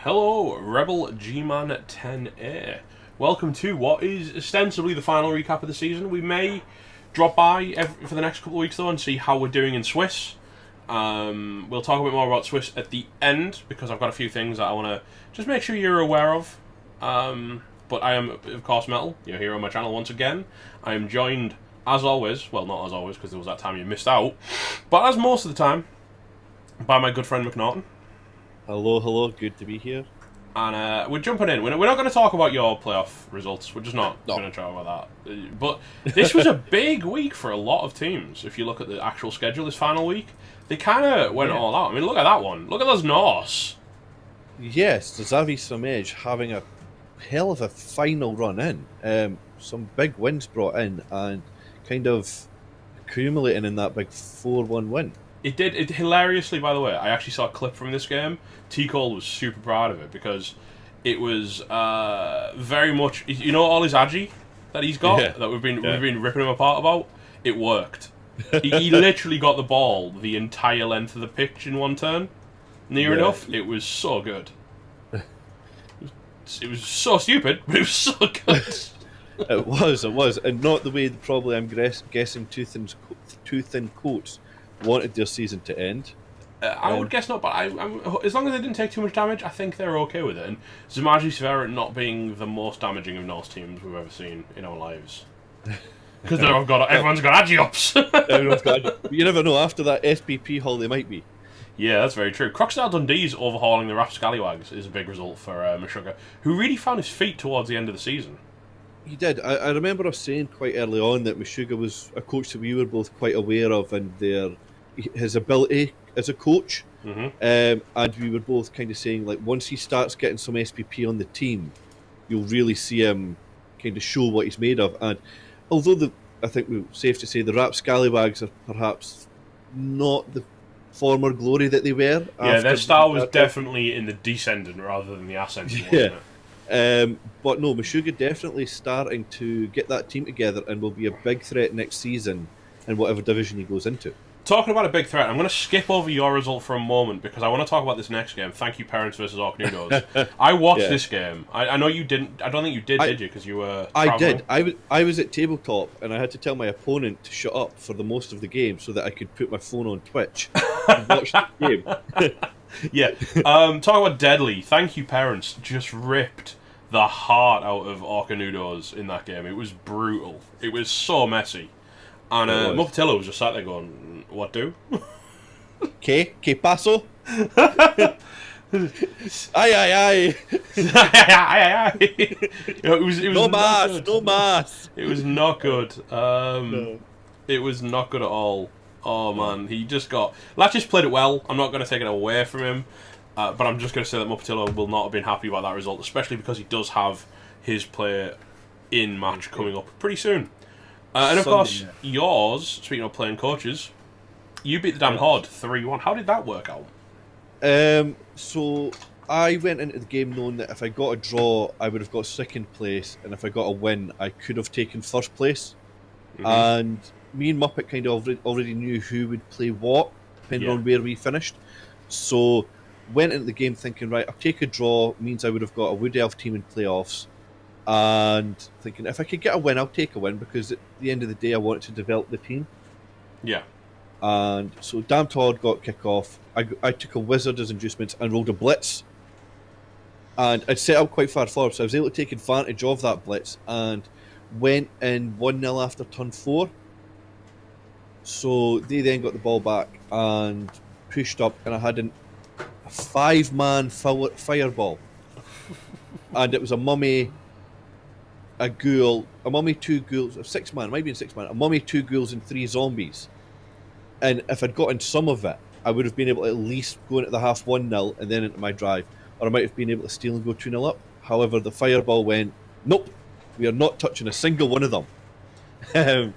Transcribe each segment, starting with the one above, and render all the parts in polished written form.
Hello, Rebel GMan10A. Welcome to what is ostensibly the final recap of the season. We may drop by for the next couple of weeks though and see how we're doing in Swiss. We'll talk a bit more about Swiss at the end because I've got a few things that I want to just make sure you're aware of. But I am, of course, Metal. You're here on my channel once again. I am joined, as always, well, not as always because there was that time you missed out, but as most of the time, by my good friend McNugget. Hello, good to be here. And we're jumping in. We're not going to talk about your playoff results. We're just not going to talk about that. But this was a big week for a lot of teams. If you look at the actual schedule this final week, they kind of went all out. I mean, look at that one. Look at those Norse. Yes, the Xavi Samej having a hell of a final run in. Some big wins brought in and kind of accumulating in that big 4-1 win. It did. It hilariously, by the way, I actually saw a clip from this game. T. Cole was super proud of it because it was very much, you know, all his agi that he's got that we've been ripping him apart about. It worked. he literally got the ball the entire length of the pitch in one turn, near enough. It was so good. It was so stupid, but it was so good. It was, and not the way probably I'm guessing Tooth and Coats wanted their season to end. I would guess not, but as long as they didn't take too much damage, I think they're okay with it. And Zamaji Severa not being the most damaging of Norse teams we've ever seen in our lives. Because everyone's got agi-ups. You never know, after that SPP haul they might be. Yeah, that's very true. Crocodile Dundee's overhauling the Rap Scallywags is a big result for Meshuggah, who really found his feet towards the end of the season. He did. I remember us saying quite early on that Meshuggah was a coach that we were both quite aware of and his ability as a coach. And we were both kind of saying, like, once he starts getting some SPP on the team, you'll really see him kind of show what he's made of. And although I think we're safe to say the Rap Scallywags are perhaps not the former glory that they were. Yeah, their style was definitely in the descendant rather than the ascendant, wasn't it? But no, Meshuggah definitely starting to get that team together and will be a big threat next season in whatever division he goes into. Talking about a big threat, I'm going to skip over your result for a moment because I want to talk about this next game. Thank you, Parents versus Orc Noodles. I watched this game. I know you didn't. I don't think you did you? Because you were traveling? I did. I was at tabletop and I had to tell my opponent to shut up for the most of the game so that I could put my phone on Twitch and watch the game. Yeah. Talking about Deadly, thank you, Parents. Just ripped the heart out of Orcanudos in that game. It was brutal. It was so messy. And Mupatillo was just sat there going, what do? Que paso? Ay, ay, ay. It was no mas. It was not good. No. It was not good at all. Oh, man. He just got... Latches played it well. I'm not going to take it away from him. But I'm just going to say that Mupatillo will not have been happy about that result, especially because he does have his play in match coming up pretty soon. And of course, yours, speaking of playing coaches, you beat the damn Horde 3-1. How did that work out? So I went into the game knowing that if I got a draw, I would have got second place, and if I got a win, I could have taken first place. And me and Muppet kind of already knew who would play what, depending on where we finished. So went into the game thinking, right, I'll take a draw, means I would have got a Wood Elf team in playoffs. And thinking, if I could get a win, I'll take a win, because at the end of the day, I wanted to develop the team. Yeah. And so Damn Todd got kick-off. I took a Wizard as inducements and rolled a Blitz. And I'd set up quite far forward, so I was able to take advantage of that Blitz and went in 1-0 after turn 4. So they then got the ball back and pushed up, and I had a 5-man fireball. And it was a mummy, a ghoul, a mummy, 2 ghouls, a 6-man, might be a 6-man, a mummy, 2 ghouls, and 3 zombies. And if I'd gotten some of it, I would have been able to at least go into the half 1-0 and then into my drive. Or I might have been able to steal and go 2-0 up. However, the fireball went, nope, we are not touching a single one of them. So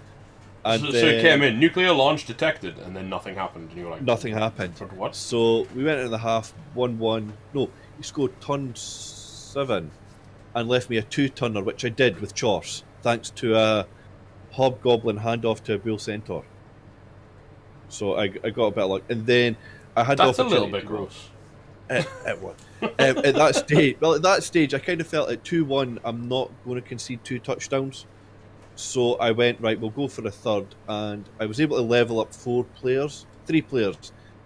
it came in, nuclear launch detected, and then nothing happened. And you were like, nothing happened. What? So we went into the half 1-1. No, he scored turn 7 and left me a 2-turner, which I did with Chorse, thanks to a Hobgoblin handoff to a Bull Centaur. So I got a bit of luck. And then I had That's a little bit gross. It was. At that stage, I kind of felt at 2-1, I'm not going to concede 2 touchdowns. So I went, right, we'll go for a third. And I was able to level up 3 players,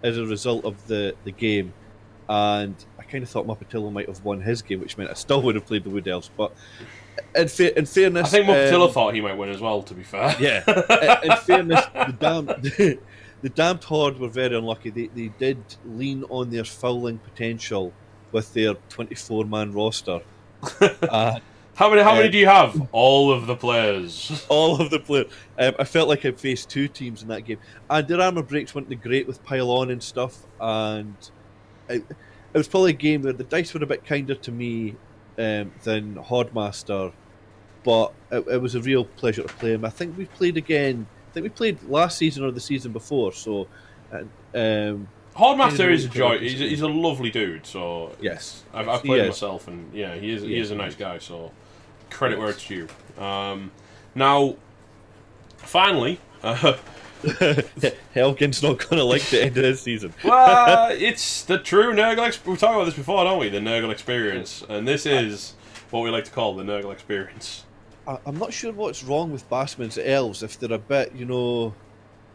as a result of the game. And I kind of thought Mappatillo might have won his game, which meant I still would have played the Wood Elves. But in fairness... I think Mappatillo thought he might win as well, to be fair. Yeah. In fairness, the damned Horde were very unlucky. They did lean on their fouling potential with their 24-man roster. How many do you have? All of the players. All of the players. I felt like I faced 2 teams in that game. And their armor breaks weren't great with pile on and stuff. And it was probably a game where the dice were a bit kinder to me than Hordemaster. But it was a real pleasure to play him. I think we played again. I think we played last season or the season before. So, Hordemaster is a joy. He's a lovely dude. So yes, I've played him myself, and yeah, he is a nice guy. So credit where it's due. Now, finally, Helgen's not going to like the end of this season. Well, it's the true Nurgle. We've talked about this before, don't we? The Nurgle experience, and this is what we like to call the Nurgle experience. I'm not sure what's wrong with Bassman's elves if they're a bit,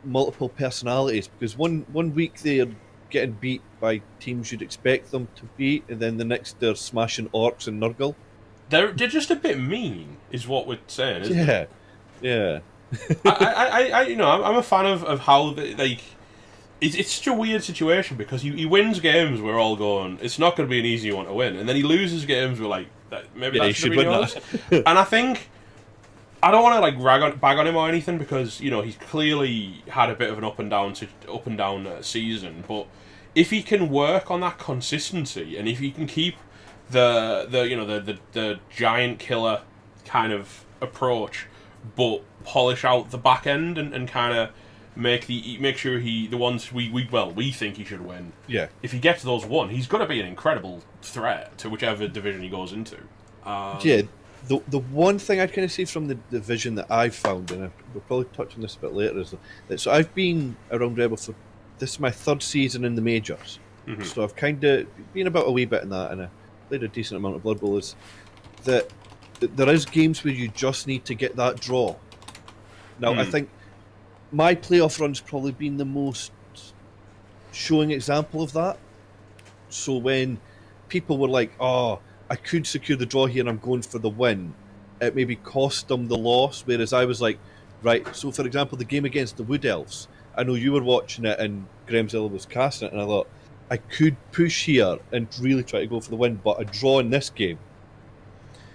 multiple personalities. Because one week they're getting beat by teams you'd expect them to beat, and then the next they're smashing orcs and Nurgle. They're just a bit mean, is what we're saying, isn't it? Yeah. I'm a fan of how it's such a weird situation because he wins games we're all going, it's not going to be an easy one to win, and then he loses games we're like, maybe that should win yours. And I think I don't want to bag on him or anything because he's clearly had a bit of an up and down season, but if he can work on that consistency and if he can keep the giant killer kind of approach, but polish out the back end and kind of make sure the ones we think he should win. Yeah. If he gets those won, he's going to be an incredible threat to whichever division he goes into. The one thing I'd kind of say from the division that I've found, and we'll probably touch on this a bit later, is that so I've been around Rebel for this is my 3rd season in the majors, so I've kind of been about a wee bit in that, and I played a decent amount of Blood Bowl. Is that there is games where you just need to get that draw. Now, I think my playoff run's probably been the most showing example of that. So when people were like, oh, I could secure the draw here and I'm going for the win, it maybe cost them the loss, whereas I was like, right, so for example, the game against the Wood Elves, I know you were watching it and Gremzilla was casting it, and I thought, I could push here and really try to go for the win, but a draw in this game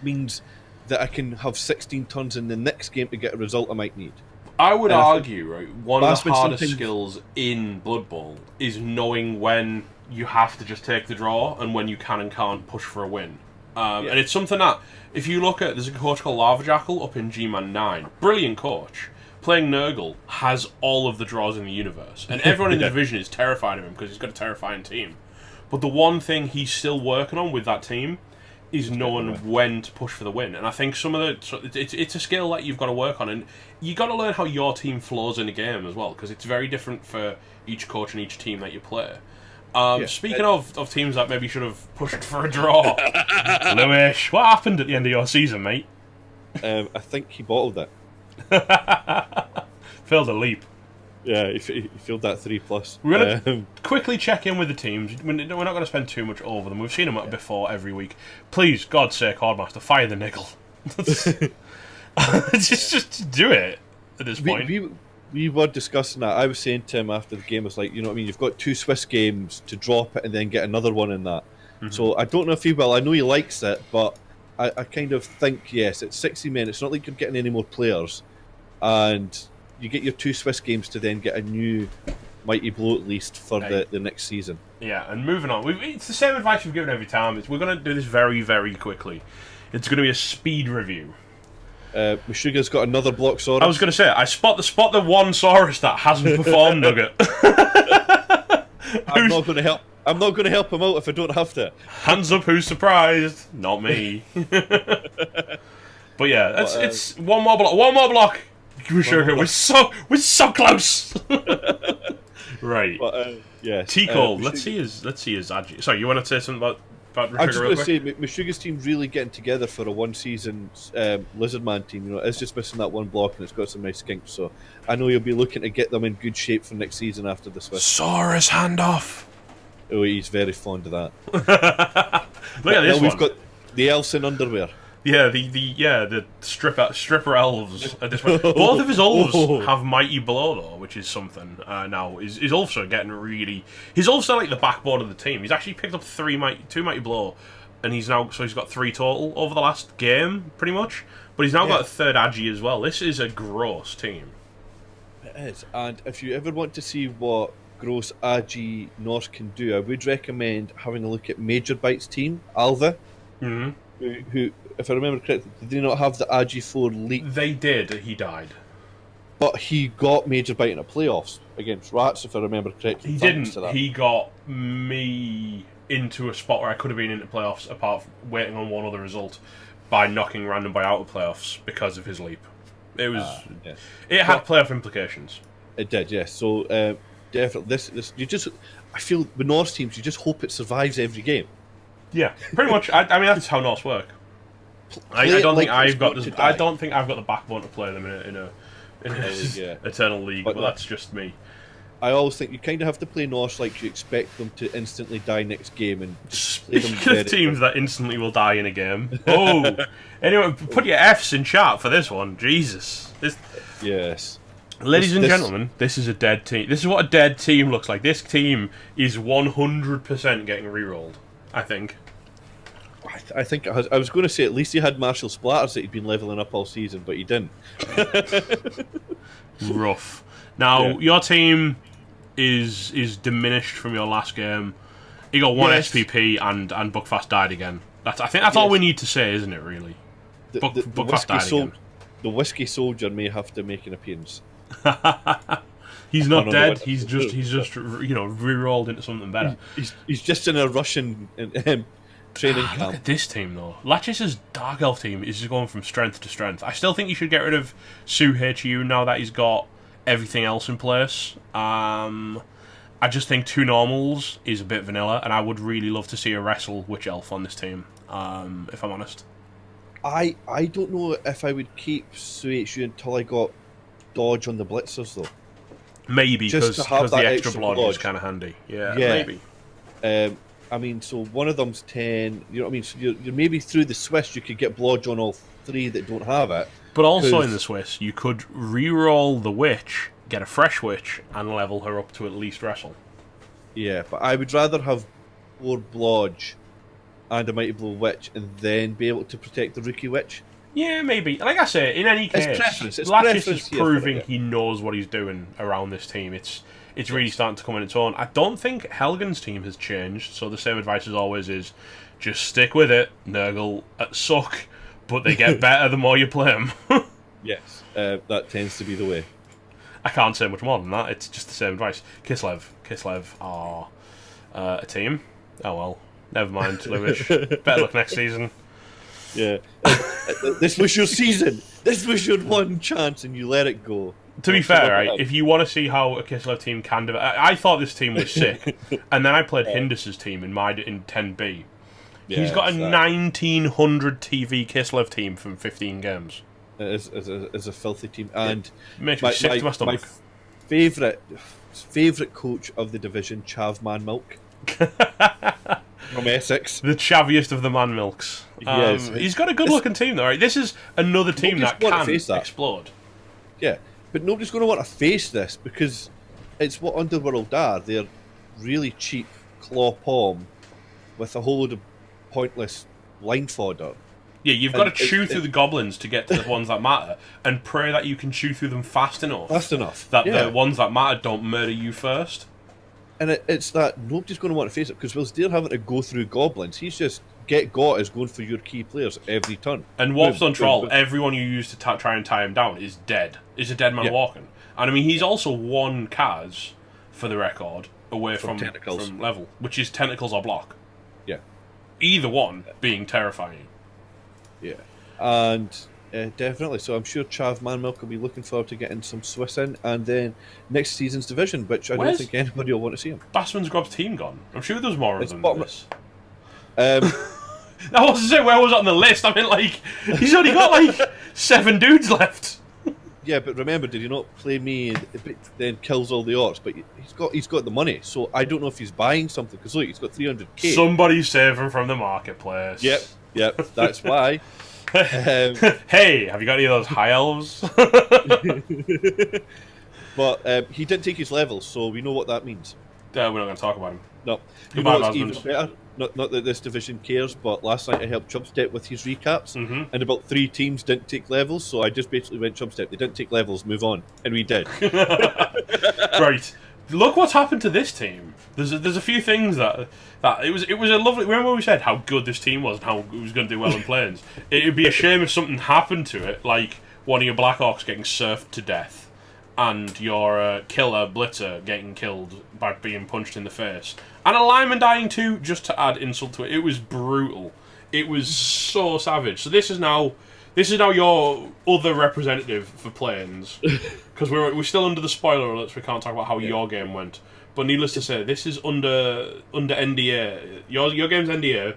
means that I can have 16 turns in the next game to get a result I might need. I would argue, right, one of the hardest skills in Blood Bowl is knowing when you have to just take the draw and when you can and can't push for a win. And it's something that, if you look at, there's a coach called Lava Jackal up in GMan10A, brilliant coach. Playing Nurgle has all of the draws in the universe, and everyone in the division is terrified of him because he's got a terrifying team. But the one thing he's still working on with that team is knowing when to push for the win. And I think it's a skill that you've got to work on, and you got to learn how your team flows in a game as well, because it's very different for each coach and each team that you play. Speaking of teams that maybe should have pushed for a draw, Lewis, what happened at the end of your season, mate? I think he bottled it. Failed a leap. Yeah, he failed that 3+. We're going to quickly check in with the teams. We're not going to spend too much over them. We've seen them before every week. Please, God's sake, Hordemaster, fire the niggle. just do it at this point. We were discussing that. I was saying to him after the game, it's like, you've got 2 Swiss games to drop it and then get another one in that. So I don't know if he will. I know he likes it, but I kind of think, yes, it's 60 men. It's not like you're getting any more players. And you get your 2 Swiss games to then get a new Mighty Blow at least for the next season. Yeah, and moving on. It's the same advice we've given every time. We're going to do this very, very quickly. It's going to be a speed review. Meshuggah's got another block Saurus. I was going to say, I spot the one Saurus that hasn't performed, Nugget. I'm not going to help. I'm not going to help him out if I don't have to. Hands up, who's surprised? Not me. But yeah, it's one more block. We're so close. Right. But yes. Tico, let's see his agi. Sorry, you want to say something about I was just Meshuggah going real to quick? say, Meshuggah's team really getting together for a one-season Lizardman team. You know, it's just missing that one block, and it's got some nice kinks. So I know you'll be looking to get them in good shape for next season after the Swiss. Saurus handoff. Oh, he's very fond of that. Look at this one. We've got the elves in underwear. Yeah, the stripper elves at this point. Both of his elves have mighty blow though, which is something. Now his elves are getting really. His elves are like the backbone of the team. He's actually picked up two mighty blow, and he's got 3 total over the last game, pretty much. But he's now got a third agi as well. This is a gross team. It is, and if you ever want to see what gross agi Norse can do, I would recommend having a look at Major Bite's team, Alva. Mm-hmm. Who, if I remember correctly, did they not have the Agi 4 leak? They did. He died. But he got Major Bite in the playoffs against Rats, if I remember correctly. He didn't. He got me into a spot where I could have been into playoffs, apart from waiting on one other result, by knocking Random Boy out of playoffs because of his leap. It was. Yes. It had playoff implications. It did, yes. So definitely, this you just. I feel with Norse teams, you just hope it survives every game. Yeah, pretty much. I mean, that's how Norse work. I don't think I've got the backbone to play them in a eternal league, but that's just me. I always think you kind of have to play Norse like you expect them to instantly die next game, and just play them Speaking of teams that instantly will die in a game. Oh, anyway, put your Fs in chat for this one. Jesus. Yes. Ladies and gentlemen, this is a dead team. This is what a dead team looks like. This team is 100% getting re-rolled, I think. I think it has, I was going to say at least he had Martial Splatters that he'd been leveling up all season, but he didn't. Rough. Now, your team is diminished from your last game. You got 1 SPP and Buckfast died again. I think that's all we need to say, isn't it, really? Buckfast died again. The Whiskey Soldier may have to make an appearance. He's not dead. He's just re-rolled into something better. He's just in a Russian training camp. Look at this team though. Latchis' Dark Elf team is just going from strength to strength. I still think you should get rid of Su HU now that he's got everything else in place. I just think 2 normals is a bit vanilla, and I would really love to see a wrestle Witch Elf on this team. If I'm honest, I don't know if I would keep Su HU until I got dodge on the blitzers though. Maybe because the extra blood is kind of handy. Yeah, maybe. I mean, so one of them's 10. You know what I mean? So you're maybe through the Swiss, you could get blodge on all 3 that don't have it. But also in the Swiss, you could re-roll the witch, get a fresh witch, and level her up to at least wrestle. Yeah, but I would rather have 4 blodge and a mighty blow witch, and then be able to protect the rookie witch. Yeah, maybe. Like I say, in any case, Latchis is proving he knows what he's doing around this team. It's really starting to come in its own. I don't think Helgen's team has changed, so the same advice as always is just stick with it. Nurgle suck, but they get better the more you play them. Yes, that tends to be the way. I can't say much more than that. It's just the same advice. Kislev are a team. Oh well, never mind, Luish. Better luck next season. Yeah, this was your season. This was your one chance, and you let it go. To be fair, right, if you want to see how a Kislev team can develop, I thought this team was sick, and then I played Hindus's team in 10B. Yeah, he's got a 1900 TV Kislev team from 15 games. It is a filthy team, and makes me sick to my stomach. My favourite coach of the division, Chav Milk. From Essex. The chaviest of the man milks. He's got a good looking team though, right? This is another team that can explode. Yeah, but nobody's going to want to face this because it's what Underworld are. They're really cheap claw palm with a whole load of pointless line fodder. Yeah, you've got to chew through the goblins to get to the ones that matter, and pray that you can chew through them fast enough. That the ones that matter don't murder you first. And it's that nobody's going to want to face it because whilst they're having to go through goblins, he's just get got is going for your key players every turn. And Warp's on Troll, everyone you use to try and tie him down is dead. Is a dead man walking. And I mean, he's also 1 Kaz, for the record, away from level, which is tentacles or block. Yeah. Either one being terrifying. Yeah. And definitely. So I'm sure Chav Manmilk will be looking forward to getting some Swiss in, and then next season's division, which I don't Where's think anybody will want to see him. Bassman's Grob's team gone? I'm sure there's more of It's them bottom. than this. Um, I was to say, where was it on the list? I mean, like, he's only got like 7 dudes left. yeah, but remember, did he not play me and then kills all the orcs? But he's got the money, so I don't know if he's buying something because look, he's got 300k. Somebody's saving from the marketplace. Yep, that's why. Hey, have you got any of those high elves? But he didn't take his levels, so we know what that means. We're not going to talk about him. No. Goodbye, What's even Basmans. better? Not that this division cares, but last night I helped Chubstep with his recaps, and about 3 teams didn't take levels, so I just basically went Chubstep. They didn't take levels, move on, and we did. Right. Look what's happened to this team. There's a few things that it was a lovely. Remember when we said how good this team was and how it was going to do well in planes? It'd be a shame if something happened to it, like one of your Blackhawks getting surfed to death, and your killer Blitzer getting killed by being punched in the face, and a lineman dying too, just to add insult to it. It was brutal. It was so savage. So this is now your other representative for planes, because we're still under the spoiler alerts. So we can't talk about how your game went. But needless to say, this is under NDA. Your game's NDA,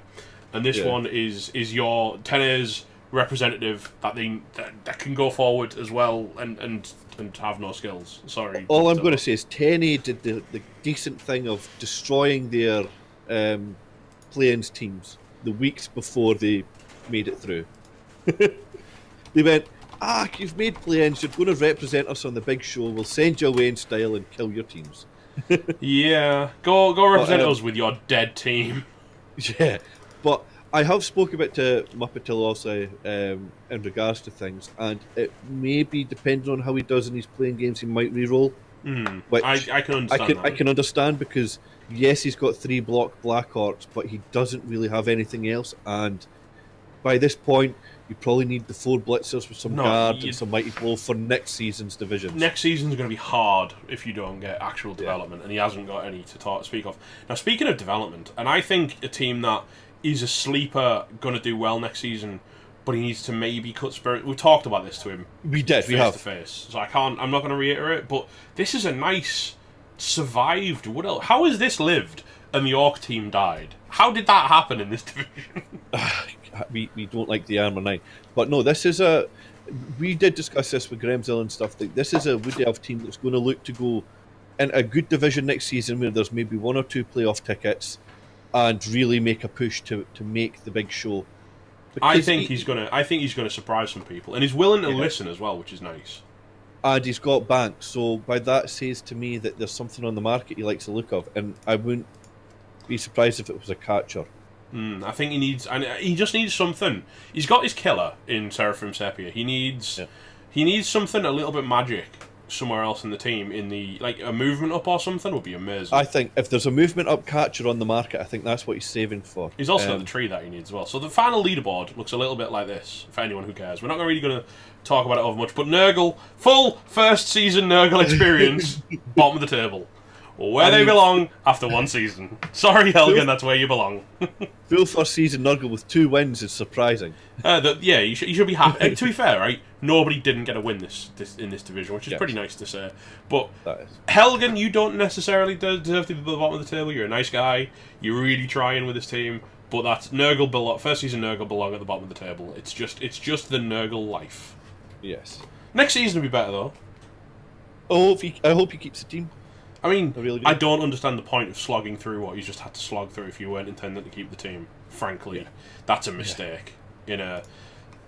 and this one is your 10A's representative that can go forward as well and have no skills. Sorry. All I'm going to say is 10A did the decent thing of destroying their planes teams the weeks before they made it through. They went, you've made planes, you're going to represent us on the big show, we'll send you away in style and kill your teams. Yeah, go represent us with your dead team. Yeah, but I have spoken about to Muppetillo also in regards to things, and it maybe depends on how he does in his playing games, he might re-roll. Which I can understand. I can understand because yes, he's got 3 block Black Orcs, but he doesn't really have anything else, and by this point you probably need the 4 blitzers with some guard and some mighty blow for next season's divisions. Next season's going to be hard if you don't get actual development, and he hasn't got any to speak of. Now, speaking of development, and I think a team that is a sleeper going to do well next season, but he needs to maybe cut spirit. We talked about this to him. We did. We have to face. So I'm not going to reiterate. But this is a nice survived. What else? How has this lived? And the Orc team died. How did that happen in this division? we don't like the Armour 9, but no, this is a. We did discuss this with Gremzilla and stuff. This is a Wood Elf team that's going to look to go in a good division next season, where there's maybe 1 or 2 playoff tickets, and really make a push to make the big show. I think he's gonna surprise some people, and he's willing to listen as well, which is nice. And he's got bank, so by that says to me that there's something on the market he likes the look of, and I wouldn't be surprised if it was a catcher. I think he just needs something. He's got his killer in Seraphim Sepia. He needs something a little bit magic somewhere else in the team, like a movement up or something would be amazing. I think if there's a movement up catcher on the market, I think that's what he's saving for. He's also got the tree that he needs as well. So the final leaderboard looks a little bit like this, for anyone who cares. We're not really going to talk about it over much, but Nurgle, full first season Nurgle experience, bottom of the table. Where they belong after 1 season. Sorry, Helgen, that's where you belong. Full first season Nurgle with 2 wins is surprising. You should be happy. To be fair, right, nobody didn't get a win in this division, which is pretty nice to say. But Helgen, you don't necessarily deserve to be at the bottom of the table. You're a nice guy. You're really trying with this team. But that's Nurgle first season Nurgle belong at the bottom of the table. It's just the Nurgle life. Yes. Next season will be better though. I hope he keeps the team. I mean, I don't understand the point of slogging through what you just had to slog through if you weren't intending to keep the team. Frankly, that's a mistake in a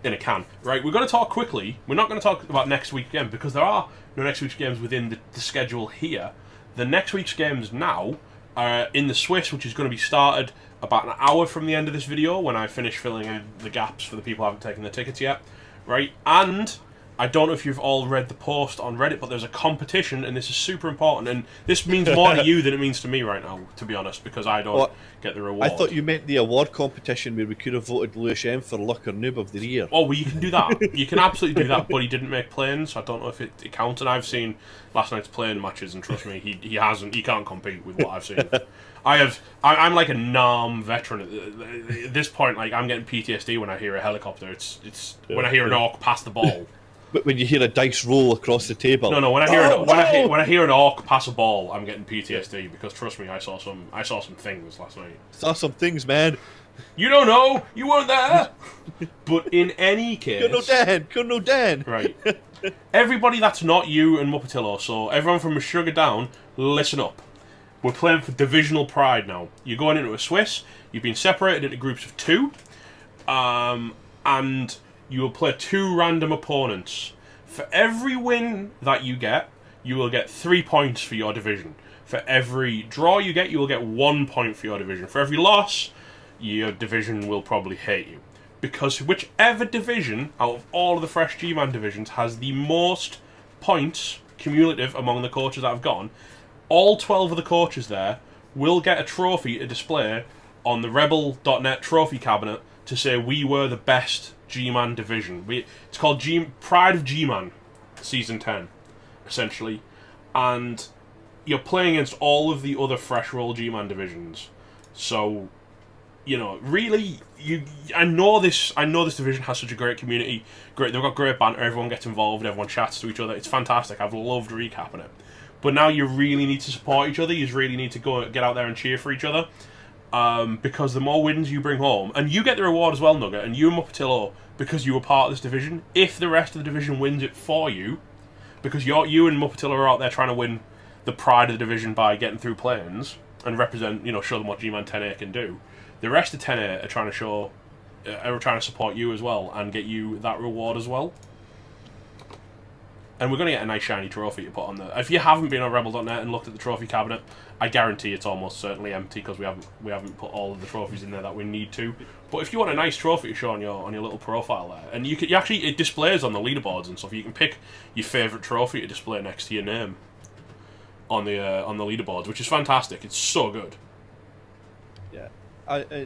can. Right, we're going to talk quickly. We're not going to talk about next week's game because there are no next week's games within the schedule here. The next week's games now are in the Swiss, which is going to be started about an hour from the end of this video when I finish filling in the gaps for the people who haven't taken their tickets yet. Right, and I don't know if you've all read the post on Reddit, but there's a competition, and this is super important, and this means more to you than it means to me right now, to be honest, because I don't get the reward. I thought you meant the award competition where we could have voted Lewis M for Luck or Noob of the Year. Oh, well, you can do that. You can absolutely do that, but he didn't make planes, so I don't know if it counts, and I've seen last night's plane matches, and trust me, he can't compete with what I've seen. I'm like a NARM veteran at this point. Like, I'm getting PTSD when I hear a helicopter. It's when I hear an orc pass the ball. But when you hear a dice roll across the table. No. When I hear an orc pass a ball, I'm getting PTSD because trust me, I saw some things last night. Saw some things, man. You don't know. You weren't there. But in any case, Colonel Dan. Right. Everybody that's not you and Muppatillo, so everyone from Sugar down, listen up. We're playing for divisional pride now. You're going into a Swiss. You've been separated into groups of 2, and you will play 2 random opponents. For every win that you get, you will get 3 points for your division. For every draw you will get 1 point for your division. For every loss, your division will probably hate you. Because whichever division out of all of the fresh G-Man divisions has the most points cumulative among the coaches that have gone, all 12 of the coaches there will get a trophy to display on the Rebel.net trophy cabinet to say we were the best G-Man division. It's called Pride of G-Man, Season 10, essentially. And you're playing against all of the other fresh roll G-Man divisions. So, you know, really, I know this division has such a great community. They've got great banter, everyone gets involved, everyone chats to each other. It's fantastic. I've loved recapping it. But now you really need to support each other. You really need to get out there and cheer for each other. Because the more wins you bring home, and you get the reward as well, Nugget, and you and Muppatillo, because you were part of this division, if the rest of the division wins it for you, because you and Muppatillo are out there trying to win the pride of the division by getting through planes and represent, show them what GMan10A can do, the rest of 10A are trying to support you as well and get you that reward as well. And we're going to get a nice shiny trophy to put on there. If you haven't been on Rebel.net and looked at the trophy cabinet, I guarantee it's almost certainly empty because we haven't put all of the trophies in there that we need to. But if you want a nice trophy to show on your little profile there, and it displays on the leaderboards and stuff. You can pick your favourite trophy to display next to your name on the leaderboards, which is fantastic. It's so good. Yeah,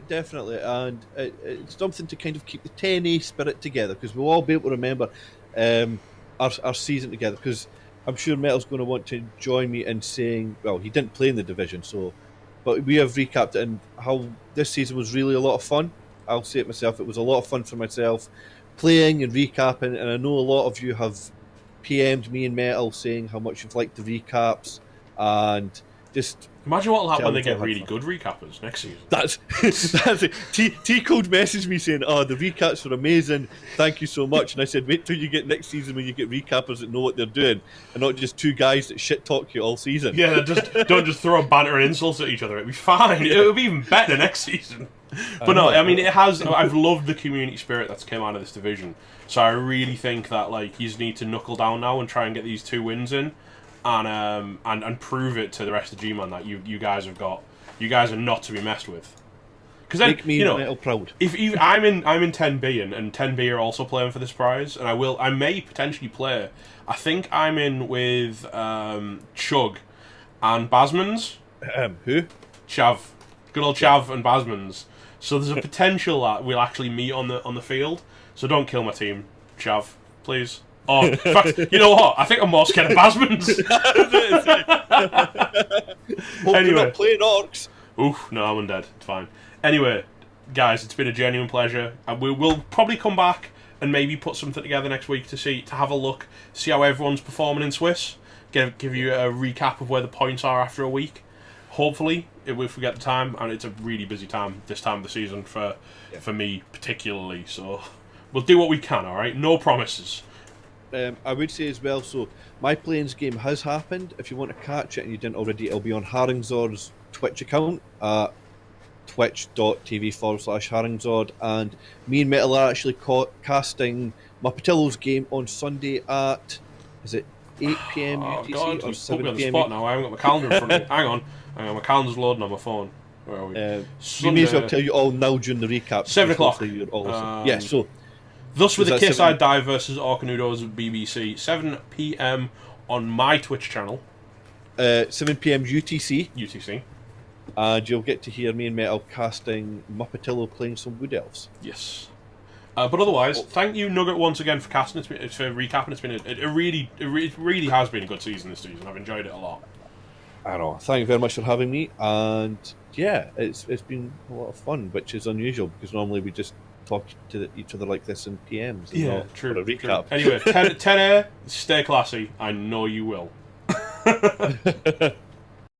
definitely, and it's something to kind of keep the 10A spirit together because we'll all be able to remember. Our season together, because I'm sure Metal's going to want to join me in saying, well, he didn't play in the division, but we have recapped it and how this season was really a lot of fun. I'll say it myself, it was a lot of fun for myself playing and recapping, and I know a lot of you have PM'd me and Metal saying how much you've liked the recaps, and just imagine what will happen when they get really good recappers next season. That's it. T-Code messaged me saying, "Oh, the recaps were amazing. Thank you so much." And I said, "Wait till you get next season when you get recappers that know what they're doing, and not just 2 guys that shit talk you all season." Yeah, don't just throw banter and insults at each other. It'll be fine. It'll be even better next season. But no, I mean, it has. I've loved the community spirit that's come out of this division. So I really think that you need to knuckle down now and try and get these 2 wins in. And prove it to the rest of G-Man that you guys have got. You guys are not to be messed with. Because then, make me Metal proud. If I'm in 10B and 10B are also playing for this prize, and I may potentially play. I think I'm in with Chug and Basmans. Who? Chav, good old Chav and Basmans. So there's a potential that we'll actually meet on the field. So don't kill my team, Chav, please. Oh, in fact, you know what? I think I'm more scared of Basmans. Anyway, not playing orcs. Oof, no, I'm undead. It's fine. Anyway, guys, it's been a genuine pleasure, and we'll probably come back and maybe put something together next week to have a look, see how everyone's performing in Swiss. Give you a recap of where the points are after a week. Hopefully, if we get the time, and it's a really busy time this time of the season for me particularly. So we'll do what we can. All right, no promises. I would say as well, so my Planes game has happened. If you want to catch it and you didn't already, it'll be on Haringzord's Twitch account at twitch.tv/Haringzord, and me and Metal are actually casting Muppatillo's game on Sunday at, is it 8 PM UTC God, or 7 put me PM? on the spot now. I haven't got my calendar in front of me. Hang on, my calendar's loading on my phone. Where are we? We may as well tell you all now during the recap. 7 o'clock. Yeah, so Thus, with Is a that kiss, 7? I'd die versus Orcanudo's BBC, 7 p.m. on my Twitch channel, 7 p.m. UTC, UTC. and you'll get to hear me and Metal casting Muppetillo playing some Wood Elves. Yes. But otherwise, thank you, Nugget, once again for casting. For recapping. It's been it really has been a good season this season. I've enjoyed it a lot. I know. Thank you very much for having me, and yeah, it's been a lot of fun, which is unusual because normally we just talk to each other like this in PMs. And not True. For a recap. True. Anyway, 10A, stay classy. I know you will.